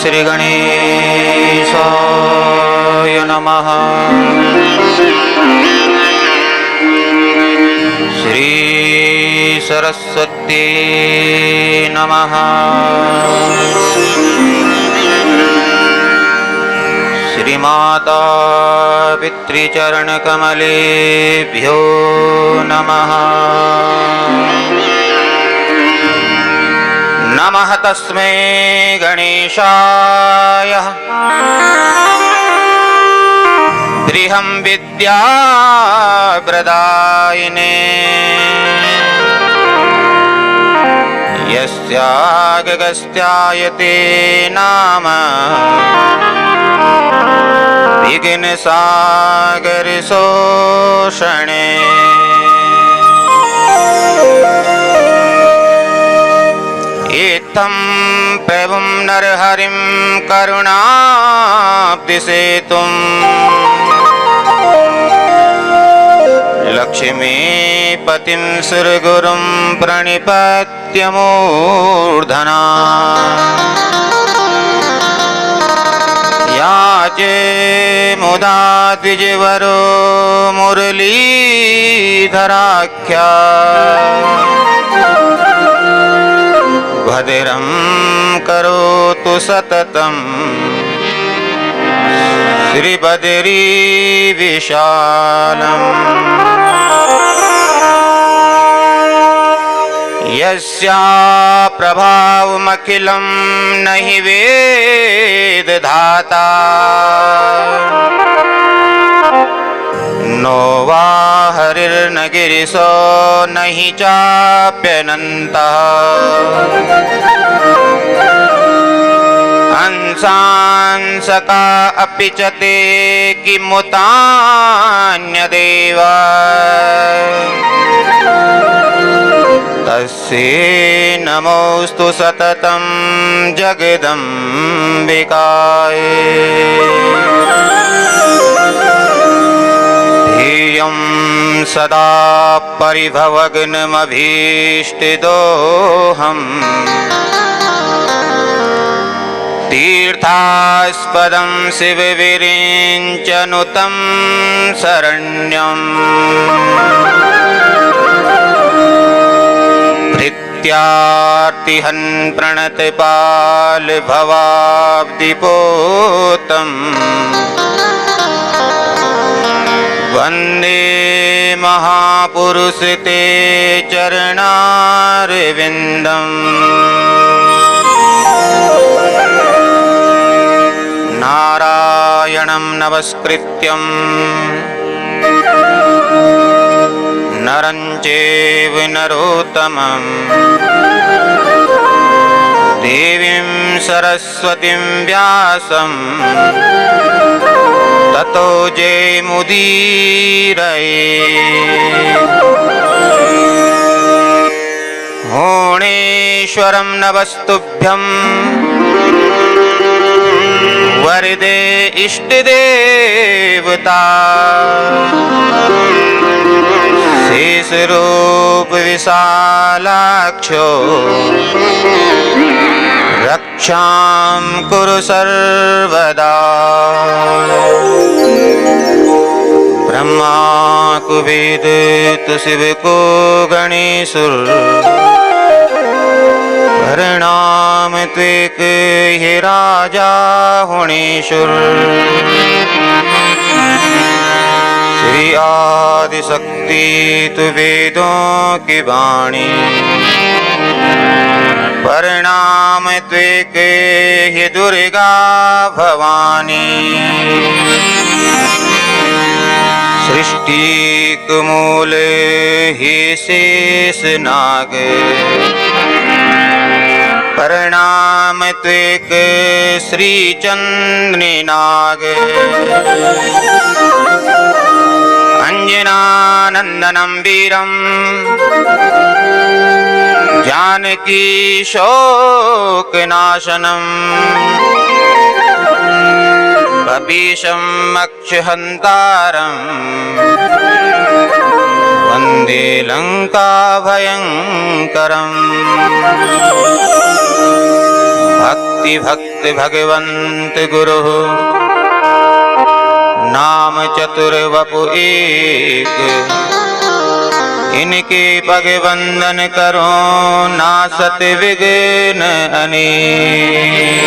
श्री गणेशाय नमः। श्री सरस्वती नमः। श्रीमाता पितृचरणकमलेभ्यो नमः। नमः तस्मै गणेशाय गृहं विद्याप्रदायिने यस्यागस्त्यायते नाम विघ्नसागरशोषणे। इत्थं प्रभुं नरहरिं करुणाब्धिसेतुं लक्ष्मीपतिं सुरगुरुं प्रणिपत्य मूर्धना। याचे मुदा द्विजवरो मुरलीधराख्या भद्रं करोतु सततं श्रीबद्री विशालम्। यस्या प्रभावमखिलं नहि वेदधाता नो वा हरिर्न गिरिशो नहि चाप्यनन्तः। अंशांसका अपि च ते किमुतान्यदेव तस्यै नमोस्तु सततं जगदम्बिकायै। ध्येयं सदा परिभवग्नमभीष्टदोहम् तीर्थास्पदं शिवविरिञ्चनुतं शरण्यम्। भृत्यार्तिहन् प्रणतपालभवाब्धिपोतम् वन्दे महापुरुष ते चरणारविन्दम्। नारायणं नमस्कृत्यं नरं चैव नरोत्तमं देवीं सरस्वतीं व्यासं ततो जयमुदीरये। भुवनेश्वरं नमस्तुभ्यं वरदे इष्टदेवता शेषरूप विशालाक्षो रक्षां कुरु सर्वदा। ब्रह्मा को वेद तो शिव को गणेशुर प्रणाम त्वेक हे राजा हुणेश्वर। श्री आदिशक्ति तु वेदों की वाणी प्रणाम त्वेक हे दुर्गा भवानी। सृष्टि मूल हे शेष नाग प्रणाम त्वेक श्री चंद्रनी नाग। अंजनानंदनं वीरं जानकी शोकनाशनं कपीशं अक्षहन्तारं वन्दे लङ्काभयङ्करम्। भक्ति भक्ति भक्ति भगवंत गुरु नाम चतुर्वपु एक इनके पग वंदन करो नासत विघ्न अनेक।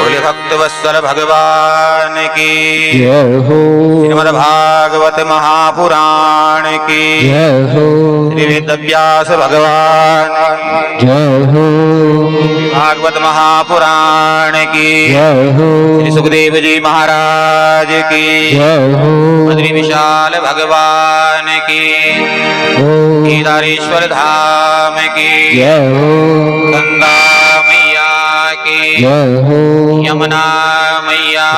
बोले भक्त वत्सल भगवान की जय हो। श्रीमद् भागवत महापुराण की जय हो। श्री वेद व्यास भगवान जय हो। भागवत महापुराण की जय हो। श्री सुखदेव जी महाराज की जय हो। बद्री विशाल भगवान की केदारेश्वर धाम की जय हो। गंगा मैया की जय हो। यमुना मैया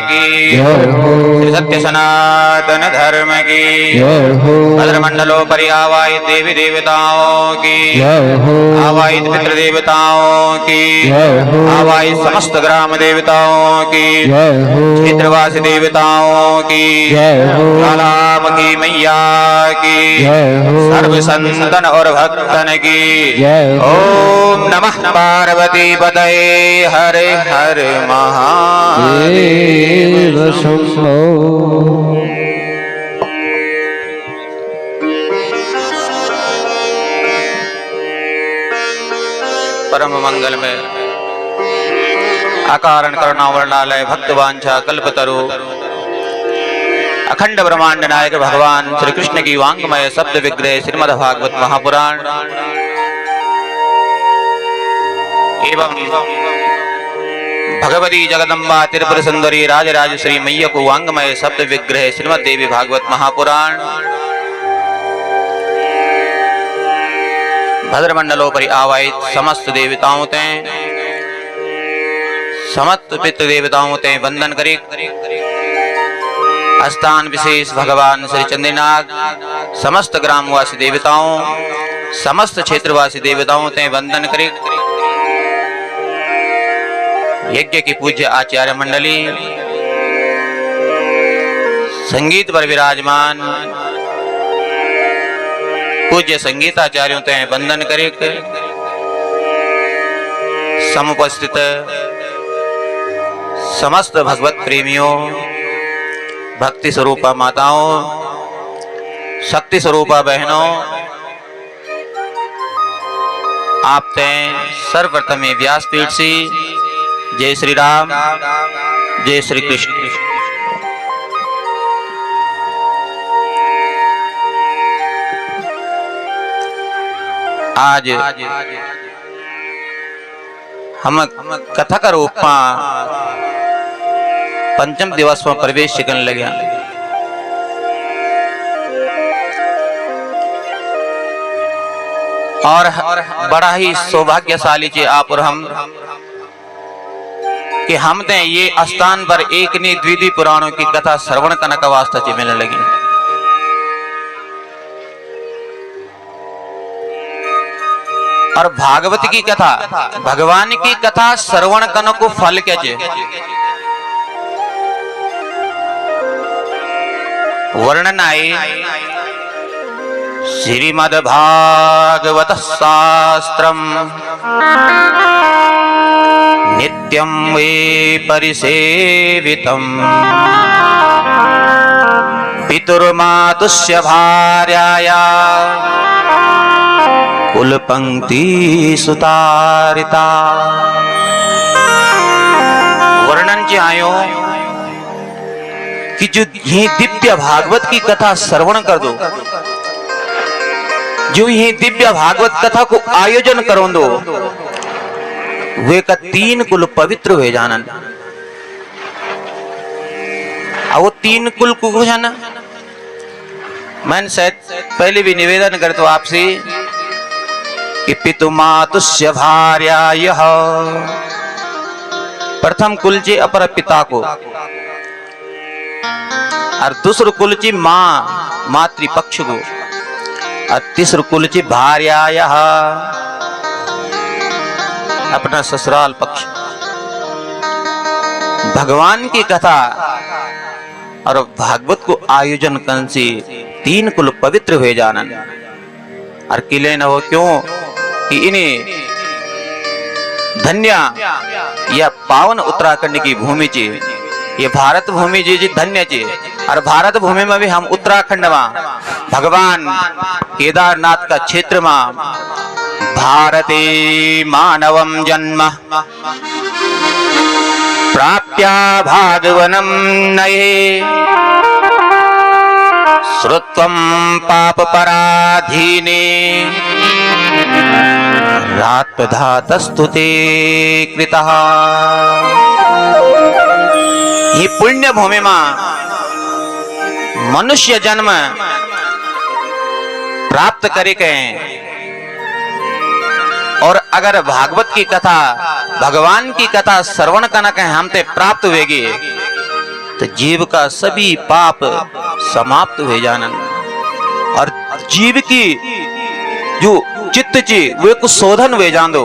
की जय हो। श्री सत्य सनातन धर्म की जय हो। भद्रमंडलों पर आवाहित देवी देवताओं की जय हो। आवाहित पितृ देवताओं की जय हो। आवाहित समस्त ग्राम देवताओं की जय हो। क्षेत्रवासी देवताओं की जय हो। ज्वालामुखी मैया की जय हो। सर्व संतन और भक्तन की जय हो। ओम नमः पार्वती पतये हरे हर महादेव शंभो। परम मंगल में अकारण करुणावरणालय भक्तवांछा कल्पतरु अखंड ब्रह्मांड नायक भगवान श्री कृष्ण की वांगमय शब्द विग्रह श्रीमद् भागवत महापुराण एवं भगवती जगदम्बा त्रिपुर सुंदरी राजराज श्री मैया को वांगमय शब्द विग्रह श्रीमद् देवी भागवत महापुराण भद्रमंडलों पर आवाहित समस्त देवताओं ते समस्त पितृ देवताओं ते वंदन करे। स्थान विशेष भगवान श्री चंद्रनाग समस्त ग्रामवासी देवताओं समस्त क्षेत्रवासी देवताओं ते वंदन करे। यज्ञ की पूज्य आचार्य मंडली संगीत पर विराजमान पूज्य संगीताचार्यों ते वंदन करे। समुपस्थित समस्त भगवत प्रेमियों भक्ति स्वरूपा माताओं शक्ति स्वरूपा बहनों आप ते सर्वप्रथम व्यासपीठ से जय श्री राम जय श्री कृष्ण। आज हम कथा का रूप पंचम दिवस में प्रवेश करने लगे और बड़ा ही सौभाग्यशाली चे आप और हम कि हम ते ये स्थान पर एक नी द्विदी पुराणों की कथा श्रवण करने का वास्ता चे मिलने लगी। और भागवत की कथा भगवान की कथा श्रवण करने को फल क्या चे वर्णन आए श्रीमद् भागवत शास्त्रम नित्यं वे परिसेवितं पितुर्मातुस्य भार्याया कुलपंक्ति सुतारिता। वर्णन जी आयो कि जो ये दिव्य भागवत की कथा श्रवण कर दो जो ये दिव्य भागवत कथा को आयोजन करो दो वे का 3 कुल पवित्र हुए जानन। वो 3 कुल को जाना मैंने शायद पहले भी निवेदन करता हूं आपसे कि पितु मातुस्य भार्या यह प्रथम कुल जी अपर पिता को और दूसर कुल जी मां मातृपक्ष को और तीसर कुल जी भार्या यह अपना ससुराल पक्ष। भगवान की कथा और भागवत को आयोजन करने से 3 कुल पवित्र हुए जानन और किले न हो क्यों कि इन्हें धन्य यह पावन उत्तराखंड की भूमि ची, ये भारत भूमि जी धन्य ची। और भारत भूमि में भी हम उत्तराखंड में भगवान केदारनाथ का क्षेत्र में भारते मानवम जन्म प्राप्या भागवनम नये श्रुत्वं पाप पराधीने रात्पधातस्तुते कृतः। ये पुण्य भूमि में मनुष्य जन्म प्राप्त करे गए। और अगर भागवत की कथा भगवान की कथा श्रवण करना कहें हमते प्राप्त होगी तो जीव का सभी पाप समाप्त हो जानन। और जीव की जो चित्त ची वे को शोधन वे जान दो।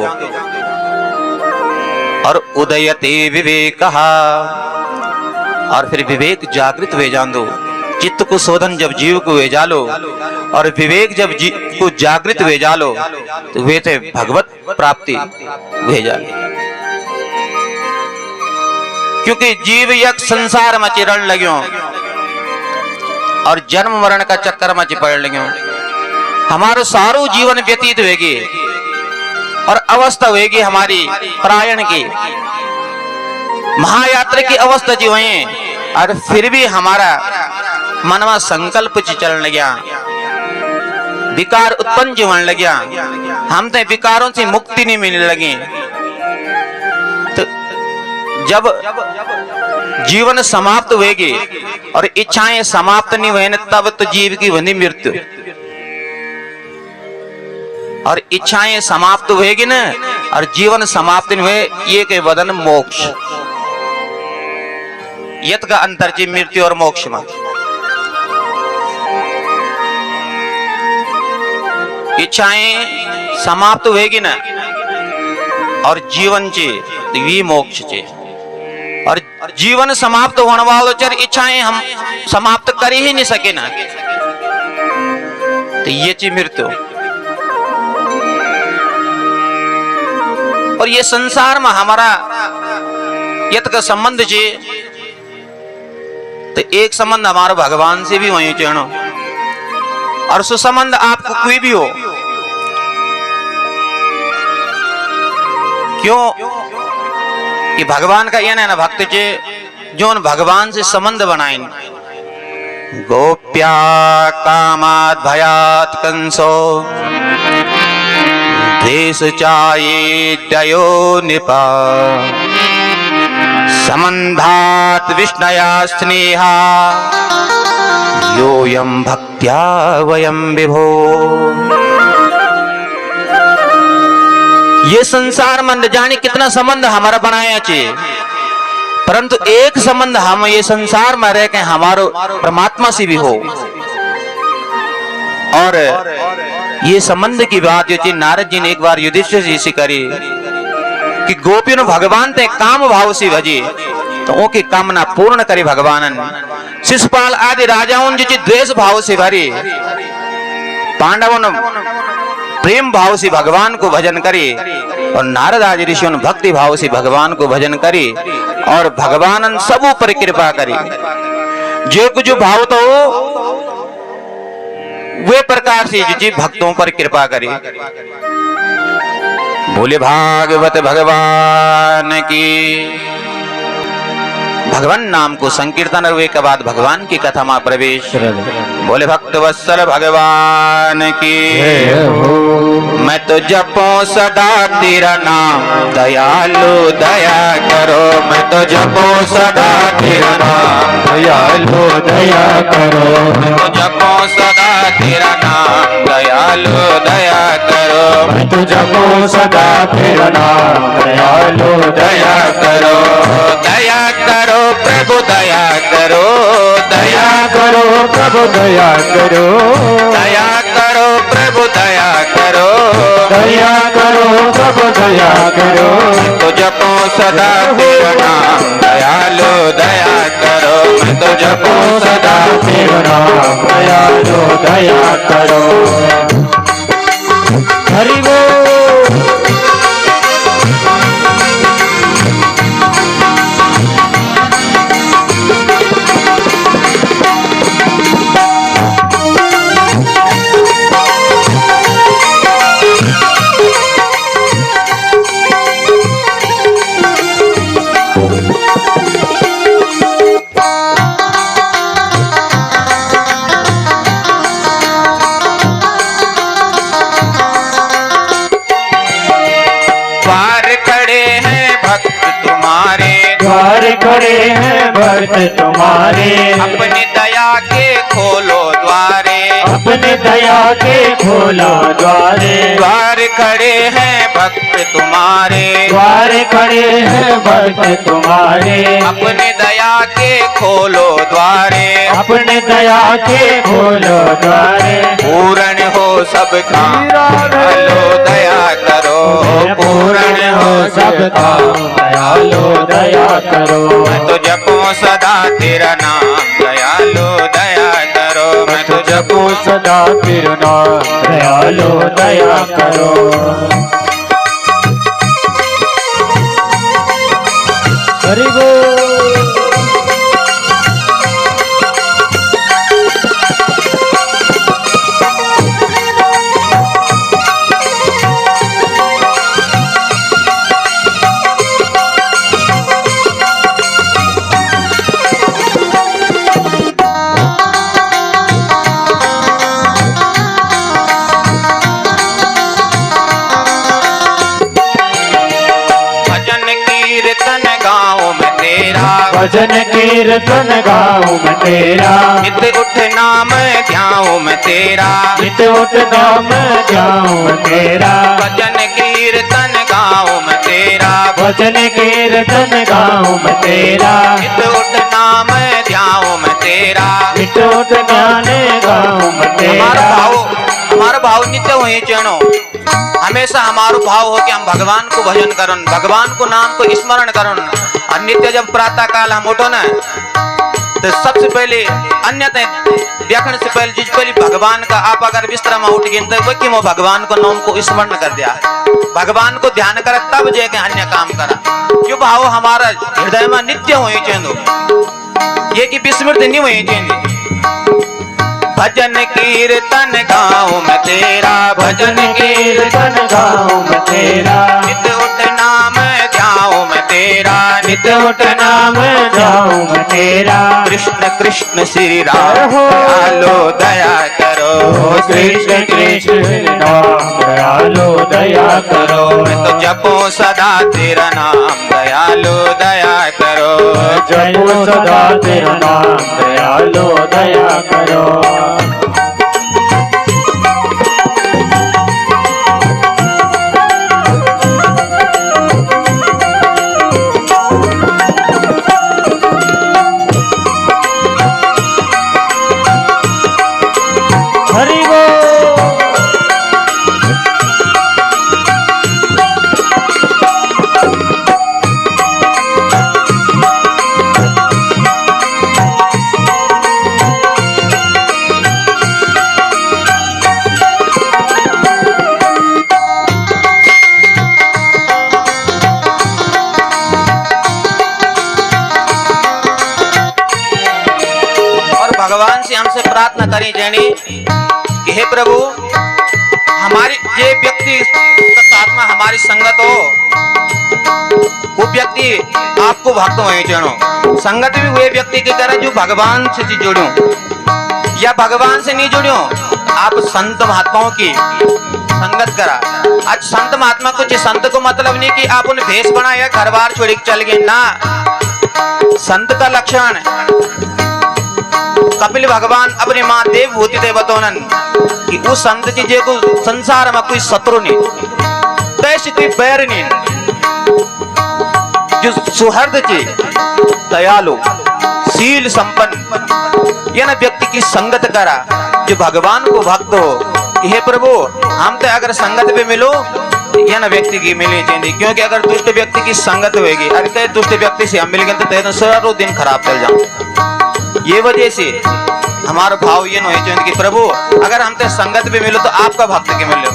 और उदयते विवेक, और फिर विवेक जागृत वे जान दो। चित्त को शोधन जब जीव को वे जालो और विवेक जब जीव को जागृत वे जालो तो वे थे भगवत प्राप्ति वे जाले। क्योंकि जीव एक संसार में चिरण लग्यो और जन्म मरण का चक्कर में चिपड़ लग्यो। हमारो सारो जीवन व्यतीत होगी और अवस्था होगी हमारी प्रायण की महायात्रा की अवस्था जी हुई। और फिर भी हमारा मनवा संकल्प चलन लग्या, विकार उत्पन्न जीवन लग्या, हम तो विकारों से मुक्ति नहीं मिलने लगी। तो जब जीवन समाप्त होगी और इच्छाएं समाप्त नहीं हुए तब तो जीव की बनी मृत्यु। और इच्छाएं समाप्त होगी ना और जीवन समाप्त नहीं हुए ये के बदन मोक्ष। यत का अंतर जी मृत्यु और मोक्ष में। इच्छाएं समाप्त होगी ना और जीवन चे वी मोक्ष चे। और जीवन समाप्त होने वालों चर इच्छाएं हम समाप्त कर ही नहीं सके ना तो ये ची मृत्यु। और ये संसार में हमारा यत का संबंध चे तो एक संबंध हमारा भगवान से भी वहीं चढ़ो। और सुसंबंध आपको कोई भी हो, क्यों कि भगवान का यह ना भक्त चे जो भगवान से संबंध बनाए। गोप्या कामात् भयात् कंसो देश चाये दयो निपा समन्धात् विष्णया स्नेहा योऽयं भक्त्या वयं विभो। ये संसार में न जाने कितना संबंध हमारा बनाया चाहिए, परंतु एक संबंध हम ये संसार में रह के हमारो परमात्मा से भी हो। और ये संबंध की बात जो थी नारद जी ने एक बार युधिष्ठिर जी से करी कि गोपियों भगवान ते काम भाव से भजे तो उनकी कामना पूर्ण करे भगवानन। शिशुपाल आदि राजाओं जो द्वेष भाव से भरे, पांडवों ने प्रेम भाव से भगवान को भजन करे और नारद आदि ऋषियों भक्ति भाव से भगवान को भजन करे और भगवानन सब ऊपर कृपा करे। जो कुछ भाव तो वे प्रकार से जी भक्तों पर कृपा करे। बोले भागवत भगवान की। भगवान नाम को संकीर्तन हुए के बाद भगवान की कथा में प्रवेश। बोले भक्त वत्सल भगवान की। मैं तो जपूं सदा तेरा नाम दयालु दया करो। मैं तो जपूं सदा तेरा नाम दयालु दया करो। मैं तो जपूं सदा तेरा नाम दयालु दया करो। मैं तो जपूं सदा तेरा नाम दयालु दया करो। दया करो प्रभु दया करो। दया करो प्रभु दया करो। दया करो प्रभु दया करो। दया करो प्रभु दया करो। तो जपो सदा तेरा नाम दयालु दया करो। मैं तो जपो सदा तेरा नाम दयालु दया करो। हरि बोल। द्वार खड़े हैं भक्त तुम्हारे, द्वार खड़े हैं भक्त तुम्हारे, अपनी दया के खोलो द्वारे, अपने दया के खोलो द्वारे, द्वार खड़े हैं भक्त तुम्हारे, द्वार खड़े हैं भक्त तुम्हारे, अपने दया के खोलो द्वारे, अपने दया के खोलो द्वारे, पूर्ण हो सबका दयालो दया करो, पूर्ण हो सबका दयालो दया करो, मैं तो जपूं सदा तेरा नाम दयालो दया करो, मैं तो जपूं सदा तेरा नाम दयालो दया करो। हरि बोल। भजन कीर्तन गाऊं मैं तेरा, नित उठ नाम ध्याऊं मैं तेरा, नित उठ नाम ध्याऊं तेरा, भजन कीर्तन गाऊं मैं तेरा, भजन कीर्तन गाऊं मैं तेरा, नित उठ नाम ध्याऊं मैं तेरा, नित उठ ज्ञान गाऊं मैं तेरा। हमारा भाव नित्य हुई चरणों, हमेशा हमारो भाव हो कि हम भगवान को भजन करन, भगवान को नाम को स्मरण करन। और नित्य जब प्रातः काल हम उठो ना तो सबसे पहले अन्यथा देखने से पहले जिस पहले भगवान का आप अगर बिस्तर में उठ गए तो वो कि मैं भगवान को नाम को स्मरण कर दिया, भगवान को ध्यान कर तब जाके अन्य काम करा। क्यों भाव हमारा हृदय में नित्य हुई चेंदो, ये कि विस्मृति नहीं हुई चेंदी। भजन कीर्तन गाऊं मैं तेरा, भजन कीर्तन गाऊं मैं तेरा, नित उठ नाम ध्याऊं मैं तेरा, नित उठ नाम ध्याऊं मैं तेरा। कृष्ण कृष्ण श्री राम दयालो दया करो, कृष्ण कृष्ण राम दयालो दया करो, मैं तो जपूं सदा तेरा नाम दयालो दया करो, जपूं सदा तेरा नाम दयालो दया करो। हरि बोल। भगवान से हमसे प्रार्थना करी जानी कि हे प्रभु हमारी ये व्यक्ति आत्मा हमारी संगत हो, वो व्यक्ति आपको भक्त हुए चरणों, संगत भी हुए व्यक्ति की तरह जो भगवान से जुड़ो या भगवान से नहीं जुड़ो। आप संत महात्माओं की संगत करा। आज संत महात्मा कुछ संत को मतलब नहीं कि आप उन्हें भेष बनाया घर बार छोड़ के चल गए ना। संत का लक्षण कपिल भगवान अपनी मां देवभूति दे बतौनन कि उस संत जी जे को संसार में कोई शत्रु नहीं, तैसे कोई बैर नहीं, जो सुहृद जी दयालु शील संपन्न यह व्यक्ति की संगत करा, जो भगवान को भक्त हो। हे प्रभु हम तो अगर संगत पे मिलो यह न व्यक्ति की मिलनी चाहिए, क्योंकि अगर दुष्ट व्यक्ति की संगत होगी, अरे दुष्ट व्यक्ति से हम मिल गए तो सारों दिन खराब चल जाओ। ये वजह से हमारा भाव ये नहीं चाहिए कि प्रभु अगर हम ते संगत भी मिलो तो आपका भक्त के मिलो।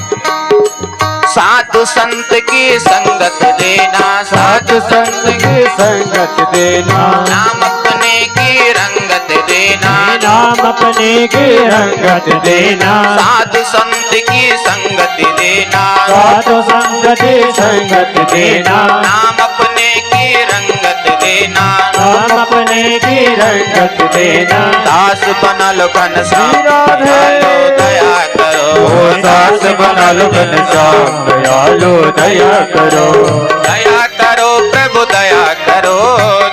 साधु संत की संगत देना, साधु संत की संगत देना, नाम अपने की रंगत देना, नाम अपने की रंगत देना, साधु संत की संगत देना, साधु संत की संगत देना, नाम अपने की रंगत देना, नाम अपने की रंगत देना। दास बनल घनश्याम दया करो, करो। ओ सास बना लो घनश्याम दयालो दया करो। दया करो प्रभु दया करो।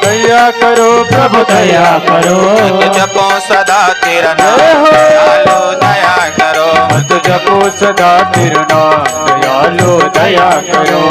दया करो प्रभु दया करो। मत जपो सदा तेरा नाम दयालो दया करो। मत जपो सदा तेरा नाम दयालो दया करो।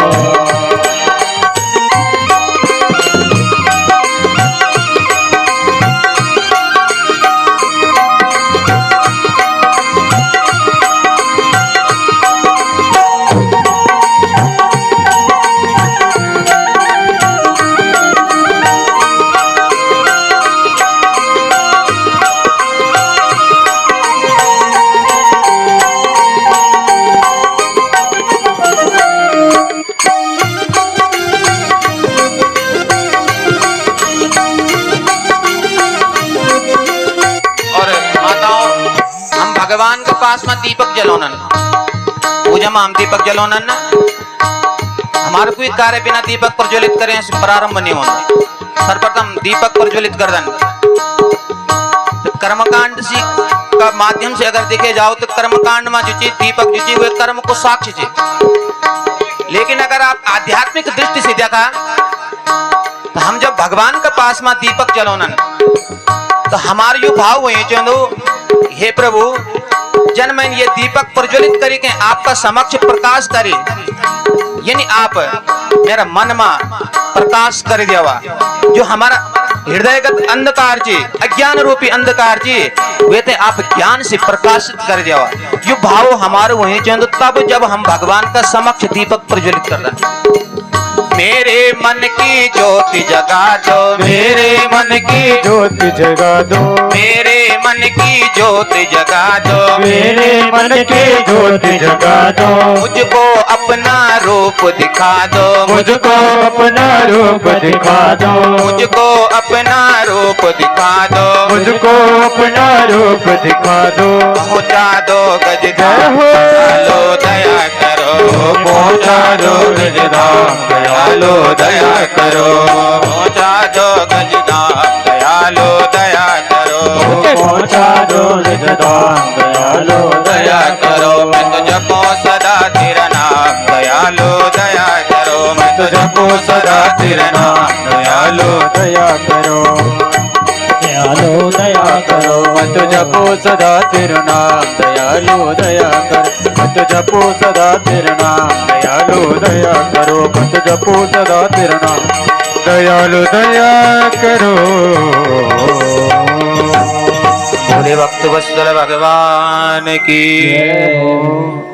भगवान के पास में दीपक जलोनन पूजा में हम दीपक जलोनन ना हमारे कोई कार्य बिना दीपक प्रज्वलित करें प्रारंभ नहीं होता। सर्वप्रथम दीपक प्रज्वलित कर दें। तो कर्मकांड का माध्यम से अगर देखे जाओ तो कर्मकांड में जो चीज दीपक जो चीज वो कर्म को साक्ष्य चीज। लेकिन अगर आप आध्यात्मिक दृष्टि से देखा तो हम जब भगवान के पास में दीपक जलोनन तो हमारे जो भाव हुए चंदो हे प्रभु जन मैं ये दीपक प्रज्वलित करी के आपका समक्ष प्रकाश करे यानी आप मेरा मन में प्रकाश कर देवा। जो हमारा हृदयगत अंधकार चे अज्ञान रूपी अंधकार चे वे थे आप ज्ञान से प्रकाशित कर देवा। जो भाव हमारे वही चंद तब जब हम भगवान का समक्ष दीपक प्रज्वलित कर रहे। मेरे मन की ज्योति जगा दो। मेरे मन की ज्योति जगा दो। मेरे मन की ज्योति जगा दो। मेरे मन की ज्योति जगा दो। मुझको अपना रूप दिखा दो। मुझको अपना रूप दिखा दो। मुझको अपना रूप दिखा दो। मुझको अपना रूप दिखा दो। पहुँचा दो गजधाम दयालो दया करो। पहुँचा दो गजधाम दयालो दया करो। पहुँचा दो गजधाम दयालो दया करो। पहुँचा दो गजधाम दयालो दया करो। मैं तो जपो सदा तेरा नाम दयालो दया करो। मैं तो जपो सदा तेरा नाम दयालो दया करो। दयालो दया करो। मत जपो सदा तेरा नाम दयालो दया करो। मत जपो सदा तेरा नाम दयालो दया करो। मत जपो सदा तेरा नाम दयालो दया करो। बोले भक्त वत्सल भगवान की जय हो।